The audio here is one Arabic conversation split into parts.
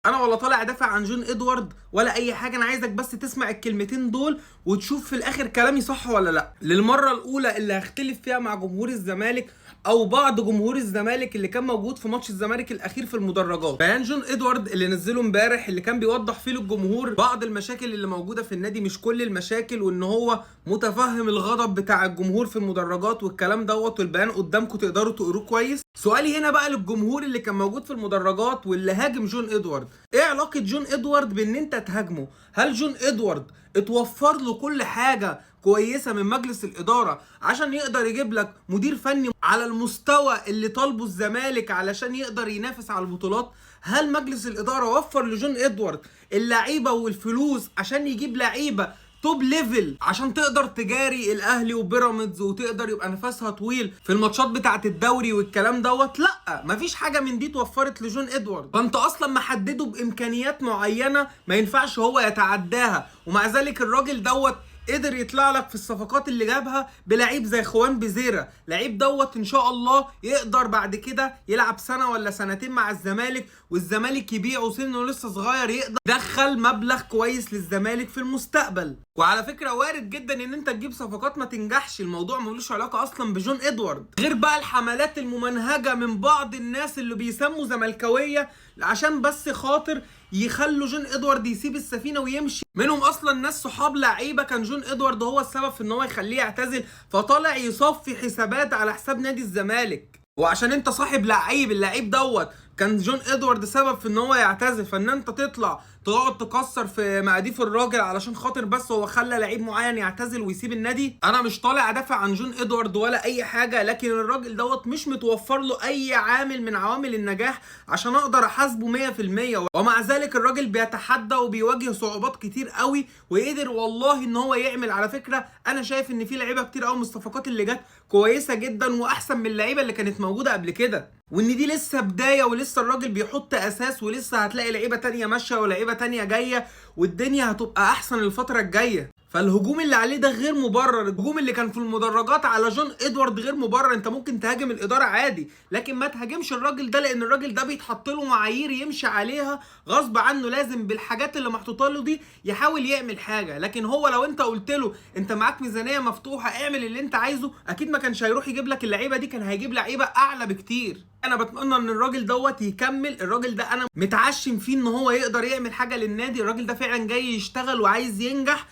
انا ولا طالع ادافع عن جون ادوارد ولا اي حاجه، انا عايزك بس تسمع الكلمتين دول وتشوف في الاخر كلامي صح ولا لا. للمره الاولى اللي هختلف فيها مع جمهور الزمالك او بعض جمهور الزمالك اللي كان موجود في ماتش الزمالك الاخير في المدرجات. بيان جون ادوارد اللي نزله امبارح اللي كان بيوضح فيه للجمهور بعض المشاكل اللي موجوده في النادي، مش كل المشاكل، وان هو متفهم الغضب بتاع الجمهور في المدرجات والكلام دوت، والبيان قدامكم تقدروا تقروه كويس. سؤالي هنا بقى للجمهور اللي كان موجود في المدرجات واللي هاجم جون ادوارد، ايه علاقه جون ادوارد بان انت تهاجمه؟ هل جون ادوارد اتوفر له كل حاجه كويسه من مجلس الاداره عشان يقدر يجيب لك مدير فني على المستوى اللي طالبه الزمالك علشان يقدر ينافس على البطولات؟ هل مجلس الاداره وفر لجون ادوارد اللعيبه والفلوس عشان يجيب لعيبه توب ليفل عشان تقدر تجاري الاهلي وبيراميدز وتقدر يبقى نفسها طويل في الماتشات بتاعه الدوري والكلام دوت؟ لا، مفيش حاجه من دي اتوفرت لجون ادوارد. فانت اصلا محدده بامكانيات معينه ما ينفعش هو يتعداها، ومع ذلك الراجل دوت قدر يطلع لك في الصفقات اللي جابها بلعيب زي خوان بيزيرا. لعيب دوت ان شاء الله يقدر بعد كده يلعب سنه ولا سنتين مع الزمالك، والزمالك يبيعه سنه لسه صغير، يقدر يدخل مبلغ كويس للزمالك في المستقبل. وعلى فكره وارد جدا ان انت تجيب صفقات ما تنجحش، الموضوع ملوش علاقه اصلا بجون ادوارد، غير بقى الحملات الممنهجه من بعض الناس اللي بيسموا زملكاويه عشان بس خاطر يخلوا جون ادوارد يسيب السفينه ويمشي. منهم اصلا ناس صحاب لعيبه كان جون ادوارد هو السبب في ان هو يخليه يعتزل، فطالع يصفي حسابات على حساب نادي الزمالك. وعشان انت صاحب لعيب، اللعيب دوت كان جون ادوارد سبب في ان هو يعتزل، فان انت تطلع تقعد تكسر في مقاديف الراجل علشان خاطر بس هو خلى لعيب معين يعتزل ويسيب النادي. انا مش طالع ادافع عن جون ادوارد ولا اي حاجه، لكن الراجل دوت مش متوفر له اي عامل من عوامل النجاح عشان اقدر احاسبه 100%، ومع ذلك الراجل بيتحدى وبيواجه صعوبات كتير قوي وقدر والله ان هو يعمل. على فكره انا شايف ان في لعيبه كتير قوي من الصفقات اللي جت كويسه جدا واحسن من اللعيبه اللي كانت موجوده قبل كده، وان دي لسه بدايه ولسه الراجل بيحط اساس، ولسه هتلاقي لعيبه تانية ماشيه ولعيبه تانية جايه، والدنيا هتبقى احسن الفتره الجايه. فالهجوم اللي عليه ده غير مبرر، الهجوم اللي كان في المدرجات على جون ادوارد غير مبرر. انت ممكن تهاجم الاداره عادي، لكن ما تهاجمش الراجل ده، لان الراجل ده بيتحط له معايير يمشي عليها غصب عنه، لازم بالحاجات اللي محطوطه له دي يحاول يعمل حاجه. لكن هو لو انت قلت له انت معاك ميزانيه مفتوحه اعمل اللي انت عايزه، اكيد ما كانش هيروح يجيب لك اللعيبه دي، كان هيجيب لعيبه اعلى بكتير. انا بتمنى ان الراجل دوت يكمل، الراجل ده انا متعشم فيه ان هو يقدر يعمل حاجه للنادي، الراجل ده فعلا جاي يشتغل وعايز ينجح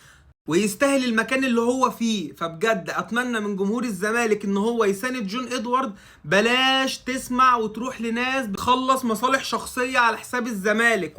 ويستاهل المكان اللي هو فيه. فبجد اتمنى من جمهور الزمالك ان هو يساند جون ادوارد، بلاش تسمع وتروح لناس بتخلص مصالح شخصيه على حساب الزمالك.